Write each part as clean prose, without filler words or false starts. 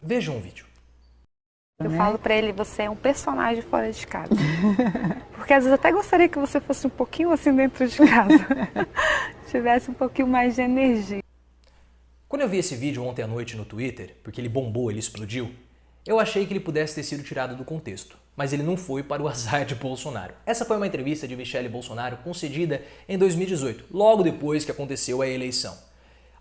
Vejam um vídeo. Eu falo pra ele, você é um personagem fora de casa. Porque às vezes eu até gostaria que você fosse um pouquinho assim dentro de casa. Tivesse um pouquinho mais de energia. Quando eu vi esse vídeo ontem à noite no Twitter, porque ele bombou, ele explodiu, eu achei que ele pudesse ter sido tirado do contexto. Mas ele não foi para o azar de Bolsonaro. Essa foi uma entrevista de Michelle Bolsonaro concedida em 2018, logo depois que aconteceu a eleição.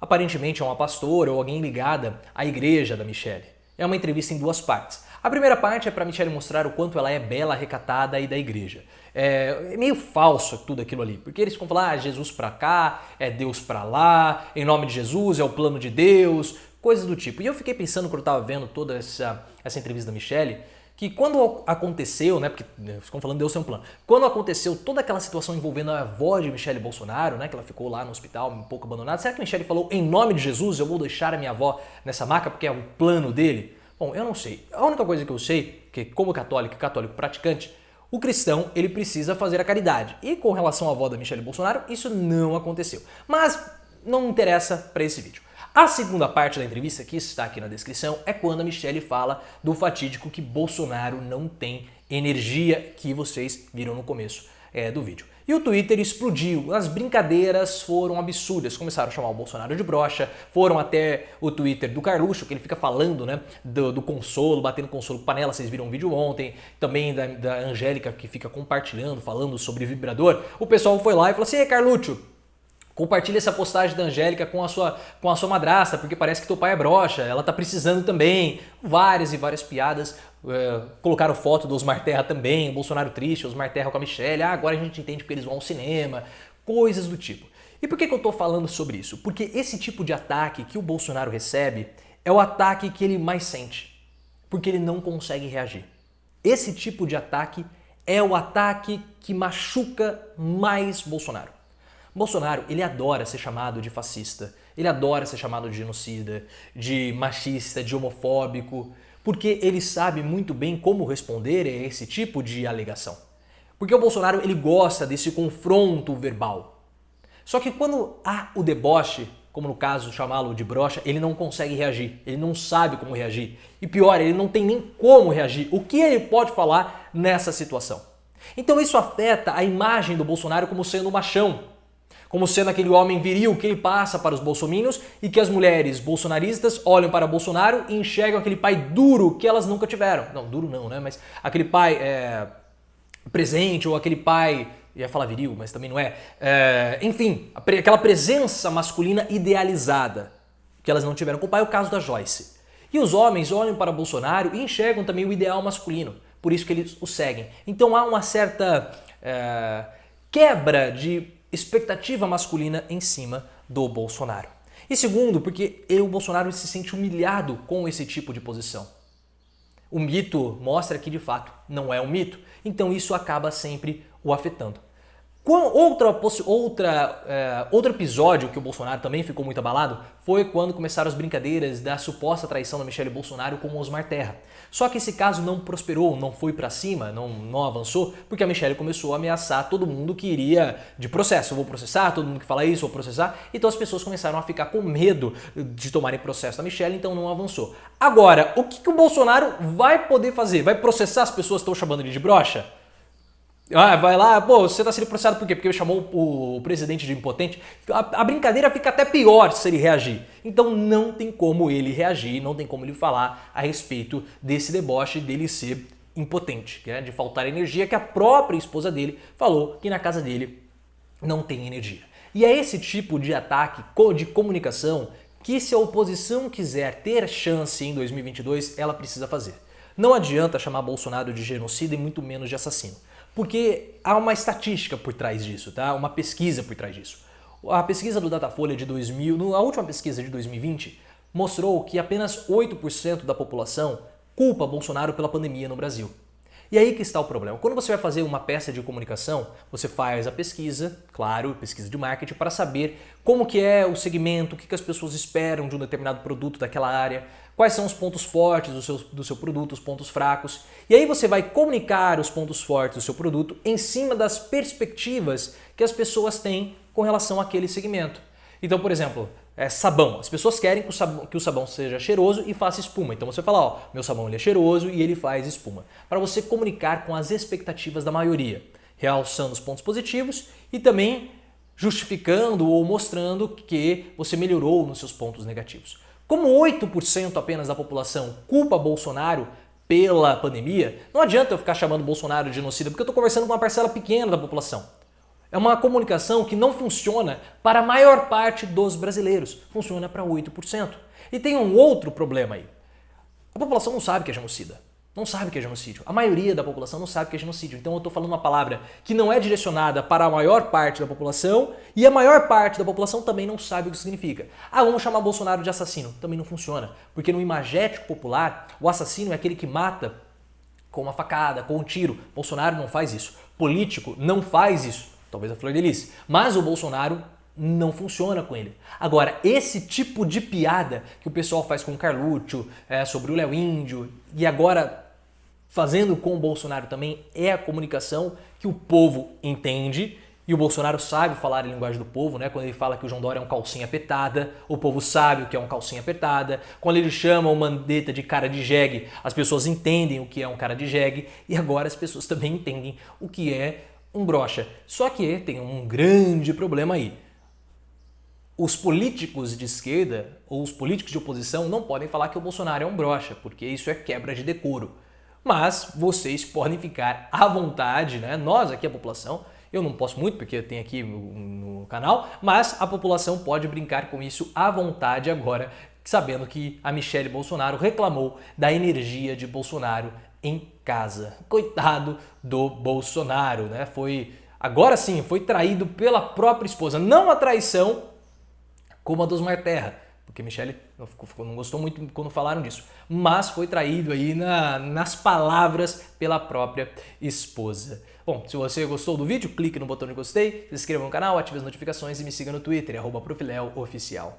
Aparentemente é uma pastora ou alguém ligada à igreja da Michelle. É uma entrevista em duas partes. A primeira parte é para Michelle mostrar o quanto ela é bela, recatada e da igreja. É meio falso tudo aquilo ali, porque eles ficam falando, Jesus pra cá, é Deus pra lá, em nome de Jesus, é o plano de Deus, coisas do tipo. E eu fiquei pensando quando eu tava vendo toda essa entrevista da Michelle, que quando aconteceu, né, porque ficam falando Deus tem um plano, quando aconteceu toda aquela situação envolvendo a avó de Michelle Bolsonaro, né, que ela ficou lá no hospital um pouco abandonada, será que Michelle falou, em nome de Jesus, eu vou deixar a minha avó nessa maca porque é o plano dele? Bom, eu não sei. A única coisa que eu sei, que como católico praticante, o cristão ele precisa fazer a caridade. E com relação à avó da Michelle Bolsonaro, isso não aconteceu. Mas não interessa para esse vídeo. A segunda parte da entrevista, que está aqui na descrição, é quando a Michelle fala do fatídico que Bolsonaro não tem energia que vocês viram no começo do vídeo. E o Twitter explodiu, as brincadeiras foram absurdas, começaram a chamar o Bolsonaro de broxa, foram até o Twitter do Carluxo, que ele fica falando, né, do consolo, batendo consolo com panela, vocês viram um vídeo ontem, também da Angélica que fica compartilhando, falando sobre vibrador. O pessoal foi lá e falou assim, Carluxo, compartilha essa postagem da Angélica com a sua madrasta, porque parece que teu pai é broxa, ela tá precisando também. Várias e várias piadas, colocaram foto do Osmar Terra também, Bolsonaro triste, Osmar Terra com a Michelle, agora a gente entende porque eles vão ao cinema, coisas do tipo. E por que eu tô falando sobre isso? Porque esse tipo de ataque que o Bolsonaro recebe é o ataque que ele mais sente, porque ele não consegue reagir. Esse tipo de ataque é o ataque que machuca mais Bolsonaro. Bolsonaro, ele adora ser chamado de fascista, ele adora ser chamado de genocida, de machista, de homofóbico, porque ele sabe muito bem como responder a esse tipo de alegação. Porque o Bolsonaro, ele gosta desse confronto verbal. Só que quando há o deboche, como no caso chamá-lo de broxa, ele não consegue reagir, ele não sabe como reagir. E pior, ele não tem nem como reagir. O que ele pode falar nessa situação? Então isso afeta a imagem do Bolsonaro como sendo um machão, como sendo aquele homem viril que ele passa para os bolsominions e que as mulheres bolsonaristas olham para Bolsonaro e enxergam aquele pai duro que elas nunca tiveram. Não, duro não, né? Mas aquele pai presente ou aquele pai, ia falar viril, mas também não é. Enfim, aquela presença masculina idealizada que elas não tiveram com o pai, é o caso da Joyce. E os homens olham para Bolsonaro e enxergam também o ideal masculino, por isso que eles o seguem. Então há uma certa quebra de expectativa masculina em cima do Bolsonaro. E segundo, porque o Bolsonaro se sente humilhado com esse tipo de posição. O mito mostra que de fato não é um mito, então isso acaba sempre o afetando. Outro episódio que o Bolsonaro também ficou muito abalado foi quando começaram as brincadeiras da suposta traição da Michelle Bolsonaro com o Osmar Terra. Só que esse caso não prosperou, não foi pra cima, não avançou, porque a Michelle começou a ameaçar todo mundo que iria de processo. Eu vou processar, todo mundo que fala isso, vou processar. Então as pessoas começaram a ficar com medo de tomarem processo da Michelle, então não avançou. Agora, o que o Bolsonaro vai poder fazer? Vai processar as pessoas que estão chamando ele de broxa? Vai lá, pô, você tá sendo processado por quê? Porque ele chamou o presidente de impotente. A brincadeira fica até pior se ele reagir. Então não tem como ele reagir, não tem como ele falar a respeito desse deboche dele ser impotente, de faltar energia, que a própria esposa dele falou que na casa dele não tem energia. E é esse tipo de ataque de comunicação que, se a oposição quiser ter chance em 2022, ela precisa fazer. Não adianta chamar Bolsonaro de genocida e muito menos de assassino. Porque há uma estatística por trás disso, tá? Uma pesquisa por trás disso. A pesquisa do Datafolha de 2000, a última pesquisa de 2020, mostrou que apenas 8% da população culpa Bolsonaro pela pandemia no Brasil. E aí que está o problema. Quando você vai fazer uma peça de comunicação, você faz a pesquisa, claro, pesquisa de marketing, para saber como que é o segmento, o que as pessoas esperam de um determinado produto daquela área, quais são os pontos fortes do seu produto, os pontos fracos. E aí você vai comunicar os pontos fortes do seu produto em cima das perspectivas que as pessoas têm com relação àquele segmento. Então, por exemplo, sabão. As pessoas querem que o sabão seja cheiroso e faça espuma. Então você fala, ó, meu sabão ele é cheiroso e ele faz espuma. Para você comunicar com as expectativas da maioria, realçando os pontos positivos e também justificando ou mostrando que você melhorou nos seus pontos negativos. Como 8% apenas da população culpa Bolsonaro pela pandemia, não adianta eu ficar chamando Bolsonaro de genocida, porque eu estou conversando com uma parcela pequena da população. É uma comunicação que não funciona para a maior parte dos brasileiros, funciona para 8%. E tem um outro problema aí. A população não sabe que é genocida, não sabe que é genocídio. A maioria da população não sabe que é genocídio. Então eu estou falando uma palavra que não é direcionada para a maior parte da população e a maior parte da população também não sabe o que significa. Ah, vamos chamar Bolsonaro de assassino. Também não funciona, porque no imagético popular, o assassino é aquele que mata com uma facada, com um tiro. Bolsonaro não faz isso. Político não faz isso. Talvez a Flor de Lis. Mas o Bolsonaro não funciona com ele. Agora, esse tipo de piada que o pessoal faz com o Carluccio, sobre o Léo Índio, e agora fazendo com o Bolsonaro também, é a comunicação que o povo entende, e o Bolsonaro sabe falar em linguagem do povo, né? Quando ele fala que o João Dória é um calcinha apertada, o povo sabe o que é um calcinha apertada. Quando ele chama o Mandetta de cara de jegue, as pessoas entendem o que é um cara de jegue, e agora as pessoas também entendem o que é um broxa. Só que tem um grande problema aí. Os políticos de esquerda ou os políticos de oposição não podem falar que o Bolsonaro é um broxa, porque isso é quebra de decoro. Mas vocês podem ficar à vontade, né? Nós aqui, a população, eu não posso muito porque eu tenho aqui no canal, mas a população pode brincar com isso à vontade agora, sabendo que a Michelle Bolsonaro reclamou da energia de Bolsonaro em casa. Coitado do Bolsonaro, né? Agora sim, foi traído pela própria esposa. Não a traição como a do Osmar Terra, porque Michelle não gostou muito quando falaram disso, mas foi traído aí nas palavras pela própria esposa. Bom, se você gostou do vídeo, clique no botão de gostei, se inscreva no canal, ative as notificações e me siga no Twitter, @profileoficial.